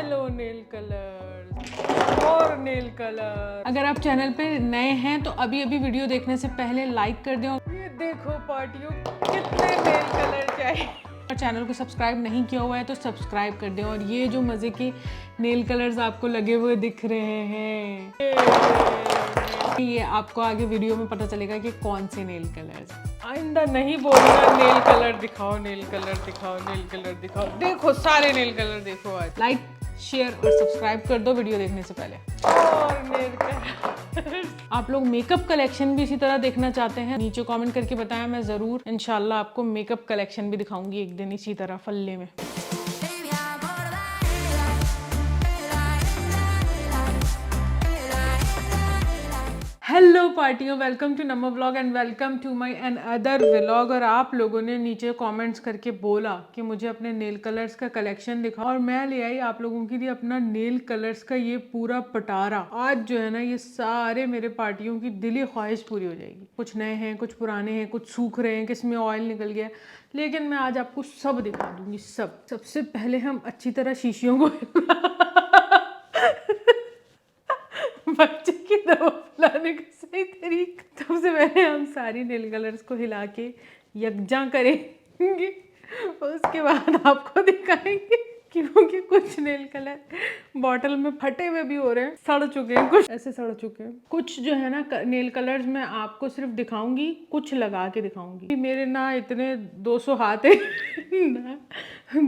Yellow nail colour और nail colour. अगर आप चैनल पे नए हैं तो अभी अभी वीडियो देखने से पहले लाइक कर दें। ये देखो पार्टियों कितने नेल कलर चाहिए। और चैनल को सब्सक्राइब नहीं किया हुआ है तो सब्सक्राइब कर दें। और ये जो मज़े के नेल कलर्स आपको लगे हुए दिख रहे हैं, ये आपको आगे वीडियो में पता चलेगा कि कौन से नेल कलर्स। आइंदा नहीं बोलना नेल कलर दिखाओ, नेल कलर दिखाओ, नेल कलर दिखाओ। देखो सारे नेल कलर देखो आज। लाइक शेयर और सब्सक्राइब कर दो वीडियो देखने से पहले। और नेल कलर आप लोग मेकअप कलेक्शन भी इसी तरह देखना चाहते हैं, नीचे कमेंट करके बताएं। मैं ज़रूर इंशाल्लाह आपको मेकअप कलेक्शन भी दिखाऊंगी एक दिन इसी तरह फल्ले में। हेलो पार्टियों, welcome to Namo vlog and welcome to my another vlog. और आप लोगों ने नीचे कमेंट्स करके बोला कि मुझे अपने नेल कलर्स का कलेक्शन दिखाओ और मैं ले आई आप लोगों के लिए अपना नेल कलर्स का ये पूरा पटारा। आज जो है ना, ये सारे मेरे पार्टियों की दिली ख्वाहिश पूरी हो जाएगी। कुछ नए हैं, कुछ पुराने हैं, कुछ सूख रहे हैं, किसमें ऑयल निकल गया, लेकिन मैं आज आपको सब दिखा दूंगी सब। सबसे पहले हम अच्छी तरह शीशियों को बच्चे की दवा लाने का सही तरीका। सबसे पहले हम सारी नेल कलर्स को हिला के यकजा करेंगे, उसके बाद आपको दिखाएंगे। क्योंकि कुछ नेल कलर बॉटल में फटे हुए भी हो रहे हैं, सड़ चुके हैं, कुछ ऐसे सड़ चुके हैं। कुछ जो है ना नेल कलर्स मैं आपको सिर्फ दिखाऊंगी, कुछ लगा के दिखाऊंगी। मेरे ना इतने 200 हाथ है ना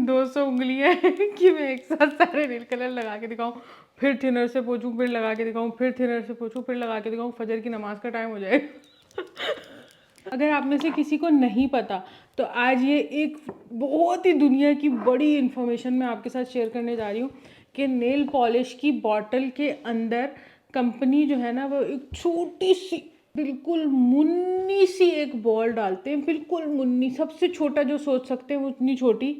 200 उंगलियां हैं कि मैं एक साथ सारे नेल कलर लगा के दिखाऊं, फिर थिनर से पोंछूं, फिर लगा के दिखाऊं, फिर थिनर से पोंछूं, फिर लगा के दिखाऊं। फजर की नमाज का टाइम हो जाएगा। अगर आप में से किसी को नहीं पता तो आज ये एक बहुत ही दुनिया की बड़ी इन्फॉर्मेशन मैं आपके साथ शेयर करने जा रही हूँ कि नेल पॉलिश की बॉटल के अंदर कंपनी जो है ना, वो एक छोटी सी बिल्कुल मुन्नी सी एक बॉल डालते हैं। बिल्कुल मुन्नी, सबसे छोटा जो सोच सकते हैं वो उतनी छोटी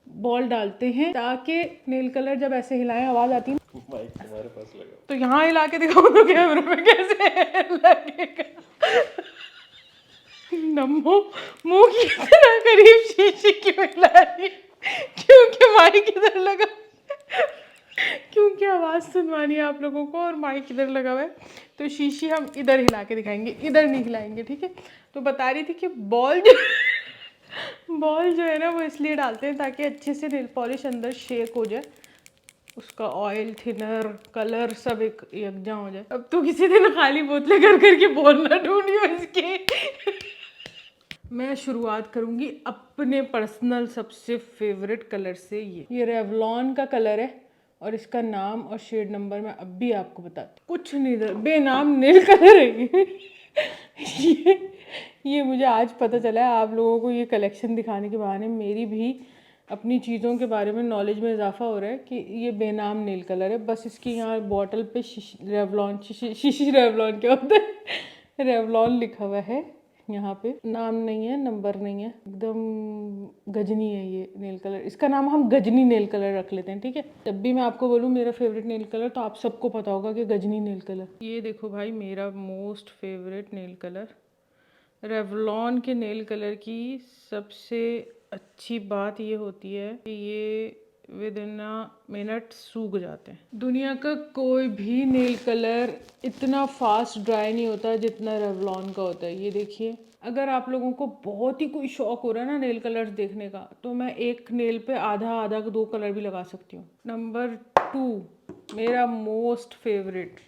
बॉल डालते हैं, ताकि नेल कलर जब ऐसे हिलाएं आवाज आती है। माइक तुम्हारे पास लगा तो यहाँ हिला के दिखाओ तो कैमरे में कैसे लगेगा। नम्मो मुंह की इतना करीब शीशी क्यों हिला रही? क्योंकि माइक इधर लगा, क्योंकि आवाज सुनवानी है आप लोगों को और माइक इधर लगा हुआ है, तो शीशी हम इधर हिला के दिखाएंगे, इधर नहीं हिलाएंगे, ठीक है। तो बता रही थी कि बॉल जो है ना, वो इसलिए डालते हैं ताकि अच्छे से नेल पॉलिश अंदर शेक हो जाए, उसका ऑयल, थिनर, कलर सब एक यकजा हो जाए। अब तो किसी दिन खाली बोतलें कर करके बोलना ढूंढियो इसकी। मैं शुरुआत करूंगी अपने पर्सनल सबसे फेवरेट कलर से। ये रेवलॉन का कलर है और इसका नाम और शेड नंबर मैं अब भी आपको बताती हूँ। कुछ नहीं, बेनाम नेल कलर है ये मुझे आज पता चला है। आप लोगों को ये कलेक्शन दिखाने के बहाने मेरी भी अपनी चीज़ों के बारे में नॉलेज में इजाफा हो रहा है कि ये बेनाम नेल कलर है। बस इसकी यहाँ बॉटल पे रेवलॉन, शीशी रेवलॉन क्या होता है, रेवलॉन लिखा हुआ है। यहाँ पे नाम नहीं है, नंबर नहीं है, एकदम गजनी है ये नेल कलर। इसका नाम हम गजनी नेल कलर रख लेते हैं, ठीक है। जब भी मैं आपको बोलूँ मेरा फेवरेट नेल कलर, तो आप सबको पता होगा कि गजनी नेल कलर। ये देखो भाई, मेरा most favourite nail colour. Revlon के नेल कलर की सबसे अच्छी बात ये होती है कि ये विद इन अ मिनट सूख जाते हैं। दुनिया का कोई भी नेल कलर इतना फास्ट ड्राई नहीं होता जितना रेवलॉन का होता है। ये देखिए, अगर आप लोगों को बहुत ही कोई शौक हो रहा है ना नेल कलर्स देखने का, तो मैं एक नेल पे आधा आधा 2 कलर भी लगा सकती हूँ। नंबर 2 मेरा मोस्ट फेवरेट,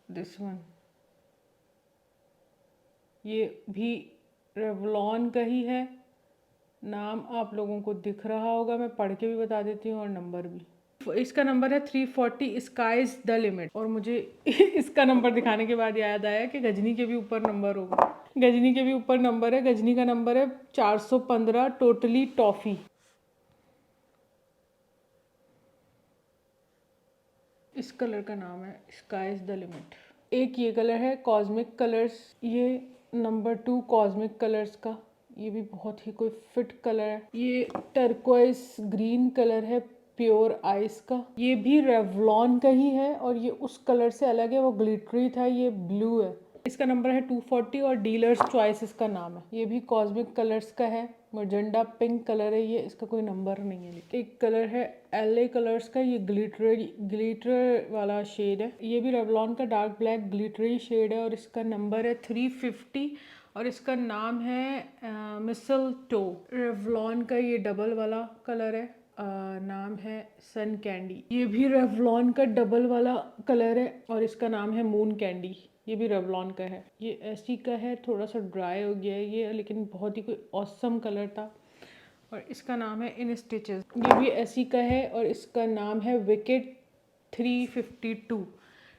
दिस वन। ये भी रेवलॉन का ही है, नाम आप लोगों को दिख रहा होगा, मैं पढ़ के भी बता देती हूँ और नंबर भी। इसका नंबर है 340, स्काइज द लिमिट। और मुझे इसका नंबर दिखाने के बाद याद आया कि गजनी के भी ऊपर नंबर होगा। गजनी के भी ऊपर नंबर है, गजनी का नंबर है 415, टोटली टॉफी। इस कलर का नाम है स्काइज द लिमिट। एक ये कलर है कॉस्मिक कलर्स, ये नंबर 2 कॉस्मिक कलर्स का। ये भी बहुत ही कोई फिट कलर है। ये टर्कोइज ग्रीन कलर है, प्योर आइस का। ये भी रेवलॉन का ही है और ये उस कलर से अलग है, वो ग्लिटरी था, ये ब्लू है। इसका नंबर है 240 और डीलर्स चॉइस इसका नाम है। ये भी कॉस्मिक कलर्स का है, मजेंडा पिंक कलर है ये, इसका कोई नंबर नहीं है। लेकिन एक कलर है LA कलर्स का, ये ग्लिटर वाला शेड है। ये भी रेवलॉन का डार्क ब्लैक ग्लिटरी शेड है और इसका नंबर है 350 और इसका नाम है मिसलटो। रेवलॉन का ये डबल वाला कलर है, नाम है सन कैंडी। ये भी रेवलॉन का डबल वाला कलर है और इसका नाम है मून कैंडी। ये भी रेवलॉन का है। ये ऐसी का है, थोड़ा सा ड्राई हो गया है ये, लेकिन बहुत ही कोई ऑसम कलर था। और इसका नाम है इन स्टिचेस। ये भी ऐसी का है और इसका नाम है wicket 352।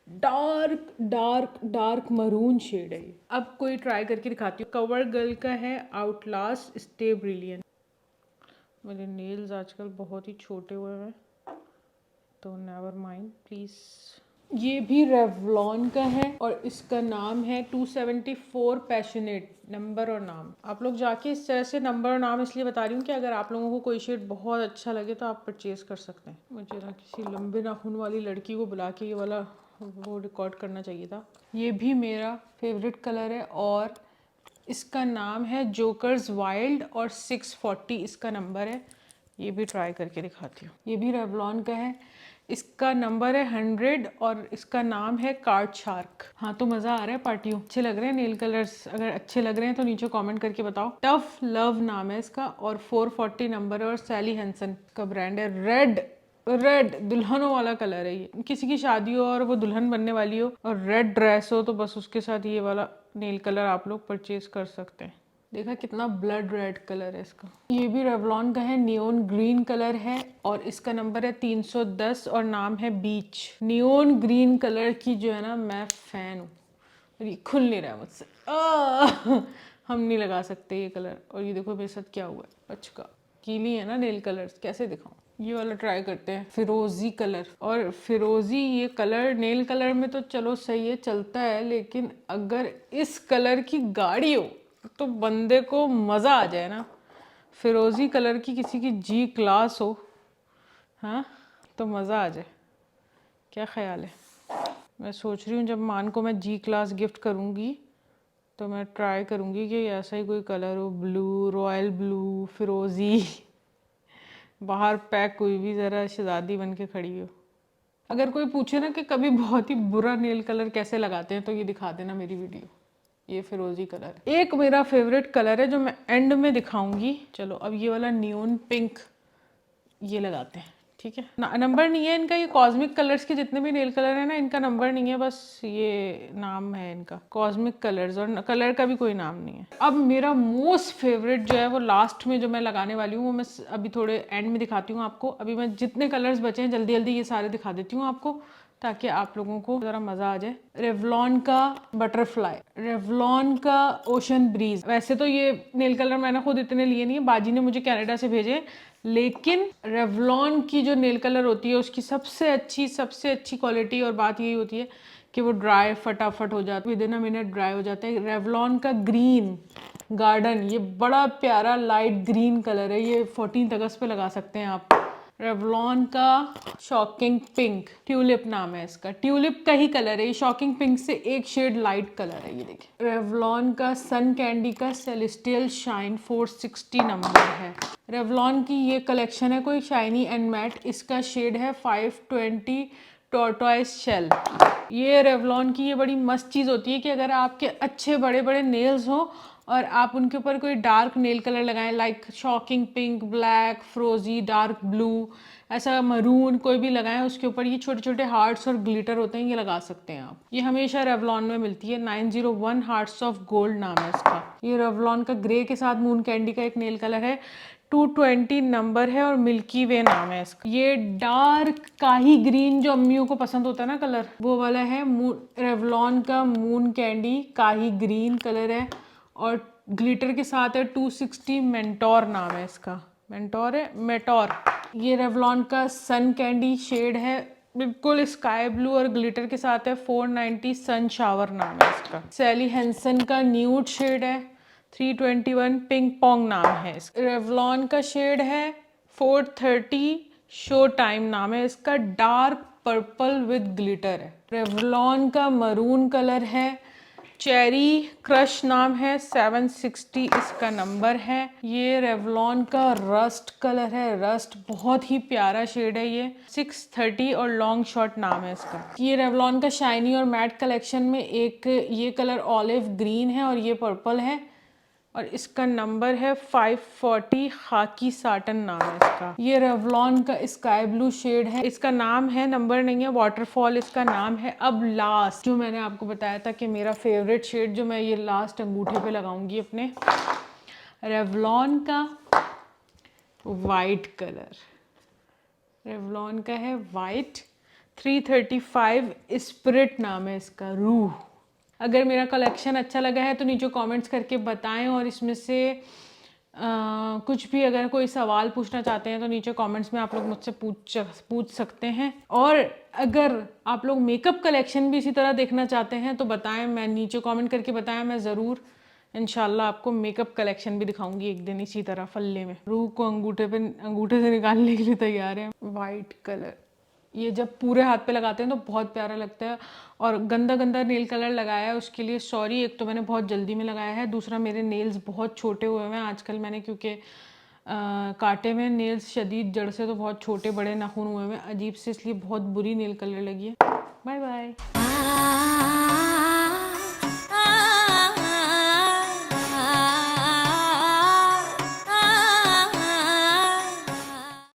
Dark dark dark maroon shade है ये। अब कोई ट्राई करके दिखाती हूँ। कवर गर्ल का है आउटलास्ट स्टे ब्रिलियंट। मेरे नेल्स आजकल बहुत ही छोटे हुए हैं तो नेवर माइंड प्लीज़। ये भी रेवलॉन का है और इसका नाम है 274 पैशनेट। नंबर और नाम आप लोग जाके इस तरह से नंबर और नाम इसलिए बता रही हूँ कि अगर आप लोगों को कोई शेड बहुत अच्छा लगे तो आप परचेज कर सकते हैं। मुझे ना किसी लंबे नाखून वाली लड़की को बुला के ये वाला वो रिकॉर्ड करना चाहिए था। ये भी मेरा फेवरेट कलर है और इसका नाम है जोकर्स वाइल्ड और 640 इसका नंबर है। ये भी ट्राई करके दिखाती हूँ। ये भी रेवलॉन का है, इसका नंबर है 100 और इसका नाम है कार्ड शार्क। हाँ तो मज़ा आ रहा है पार्टियों। अच्छे लग रहे हैं नेल कलर्स? अगर अच्छे लग रहे हैं तो नीचे कमेंट करके बताओ। टफ लव नाम है इसका और 440 नंबर है और सैली हैंसन का ब्रांड है। रेड दुल्हनों वाला कलर है ये। किसी की शादी हो और वो दुल्हन बनने वाली हो और रेड ड्रेस हो तो बस उसके साथ ये वाला नेल कलर आप लोग परचेज कर सकते हैं। देखा कितना ब्लड रेड कलर है इसका। ये भी रेवलॉन का है, नियोन ग्रीन कलर है और इसका नंबर है 310 और नाम है बीच। नियोन ग्रीन कलर की जो है ना मैं फैन हूँ। और ये खुल नहीं रहा है मुझसे। हम नहीं लगा सकते ये कलर। और ये देखो मेरे साथ क्या हुआ है, अच्छा कीली है ना नेल कलर्स, कैसे दिखाऊं। ये वाला ट्राई करते हैं, फिरोजी कलर। और फिरोजी ये कलर नेल कलर में तो चलो सही है, चलता है, लेकिन अगर इस कलर की गाड़ी हो तो बंदे को मज़ा आ जाए ना। फिरोजी कलर की किसी की जी क्लास हो, हाँ, तो मज़ा आ जाए। क्या ख्याल है? मैं सोच रही हूँ जब मान को मैं जी क्लास गिफ्ट करूँगी तो मैं ट्राई करूँगी कि ऐसा ही कोई कलर हो, ब्लू, रॉयल ब्लू, फिरोजी। बाहर पैक कोई भी ज़रा शहजादी बन के खड़ी हो। अगर कोई पूछे ना कि कभी बहुत ही बुरा नेल कलर कैसे लगाते हैं तो ये दिखा देना मेरी वीडियो। ये फिरोजी कलर। एक मेरा फेवरेट कलर है जो मैं एंड में दिखाऊंगी। चलो अब ये वाला नियोन पिंक ये लगाते हैं, ठीक है। नंबर नहीं है इनका। ये कॉस्मिक कलर्स के जितने भी नेल कलर है ना, इनका नंबर नहीं है, बस ये नाम है इनका कॉस्मिक कलर्स और कलर का भी कोई नाम नहीं है। अब मेरा मोस्ट फेवरेट जो है वो लास्ट में जो मैं लगाने वाली हूँ वो मैं अभी थोड़े एंड में दिखाती हूँ आपको। अभी मैं जितने कलर्स बचे हैं जल्दी जल्दी ये सारे दिखा देती हूँ आपको ताकि आप लोगों को ज़रा मज़ा आ जाए। रेवलॉन का बटरफ्लाई, रेवलॉन का ओशन ब्रीज। वैसे तो ये नेल कलर मैंने खुद इतने लिए नहीं है, बाजी ने मुझे कनाडा से भेजे, लेकिन रेवलॉन की जो नेल कलर होती है उसकी सबसे अच्छी क्वालिटी और बात यही होती है कि वो ड्राई फटाफट हो जाता है, with in a minute dry हो जाता है। रेवलॉन का ग्रीन गार्डन, ये बड़ा प्यारा लाइट ग्रीन कलर है, ये 14 अगस्त पे लगा सकते हैं आप। रेवलॉन का शॉकिंग पिंक, ट्यूलिप नाम है इसका, ट्यूलिप का ही कलर है ये, शॉकिंग पिंक से एक शेड लाइट कलर है ये देखिए। रेवलॉन का सन कैंडी का सेलेस्टियल शाइन 460 नंबर है। रेवलॉन की ये कलेक्शन है कोई शाइनी एंड मैट, इसका शेड है 520 टॉर्टोइस शेल। ये रेवलॉन की ये बड़ी मस्त चीज़ होती है कि अगर आपके अच्छे बड़े बड़े नेल्स हों और आप उनके ऊपर कोई डार्क नेल कलर लगाएं, लाइक शॉकिंग पिंक, ब्लैक, फ्रोजी, डार्क ब्लू, ऐसा मरून कोई भी लगाएं, उसके ऊपर ये छोटे छोटे हार्ट्स और ग्लिटर होते हैं, ये लगा सकते हैं आप। ये हमेशा रेवलॉन में मिलती है। 901 हार्ट्स ऑफ गोल्ड नाम है इसका। ये रेवलॉन का ग्रे के साथ मून कैंडी का एक नेल कलर है, 220 नंबर है और मिल्की वे नाम है इसका। ये डार्क काही ग्रीन जो अम्मियों को पसंद होता है ना कलर, वो वाला है। रेवलॉन का मून कैंडी काही ग्रीन कलर है और ग्लिटर के साथ है। 260 मेंटोर नाम है इसका। मेंटोर है, मेटोर। ये रेवलॉन का सन कैंडी शेड है, बिल्कुल स्काई ब्लू और ग्लिटर के साथ है। 490 सन शावर नाम है इसका। सैली हैंसन का न्यूड शेड है, 321 पिंक पोंग नाम है इसका। रेवलॉन का शेड है 430 शो टाइम नाम है इसका, डार्क पर्पल विद ग्लिटर है। रेवलॉन का मरून कलर है चेरी क्रश नाम है, 760 इसका नंबर है। ये रेवलॉन का रस्ट कलर है, रस्ट बहुत ही प्यारा शेड है ये। 630 और लॉन्ग शॉट नाम है इसका। ये रेवलॉन का शाइनी और मैट कलेक्शन में एक ये कलर ऑलिव ग्रीन है और ये पर्पल है और इसका नंबर है 540, खाकी साटन नाम है इसका। ये रेवलॉन का स्काई ब्लू शेड है, इसका नाम है, नंबर नहीं है, वाटरफॉल इसका नाम है। अब लास्ट जो मैंने आपको बताया था कि मेरा फेवरेट शेड जो मैं ये लास्ट अंगूठे पे लगाऊंगी अपने, रेवलॉन का वाइट कलर, रेवलॉन का है वाइट, 335 स्पिरिट नाम है इसका, रूह। अगर मेरा कलेक्शन अच्छा लगा है तो नीचे कमेंट्स करके बताएं और इसमें से कुछ भी अगर कोई सवाल पूछना चाहते हैं तो नीचे कमेंट्स में आप लोग मुझसे पूछ सकते हैं। और अगर आप लोग मेकअप कलेक्शन भी इसी तरह देखना चाहते हैं तो बताएं, मैं नीचे कमेंट करके बताएं, मैं ज़रूर इंशाल्लाह आपको मेकअप कलेक्शन भी दिखाऊंगी एक दिन इसी तरह फल्ले में। रूह को अंगूठे से निकालने के लिए तैयार है। वाइट कलर ये जब पूरे हाथ पे लगाते हैं तो बहुत प्यारा लगता है। और गंदा गंदा नेल कलर लगाया है उसके लिए सॉरी, एक तो मैंने बहुत जल्दी में लगाया है, दूसरा मेरे नेल्स बहुत छोटे हुए हैं आजकल मैंने, क्योंकि काटे में नेल्स शदीद जड़ से तो बहुत छोटे बड़े नाखून हुए हैं अजीब से, इसलिए बहुत बुरी नेल कलर लगी है। Bye bye.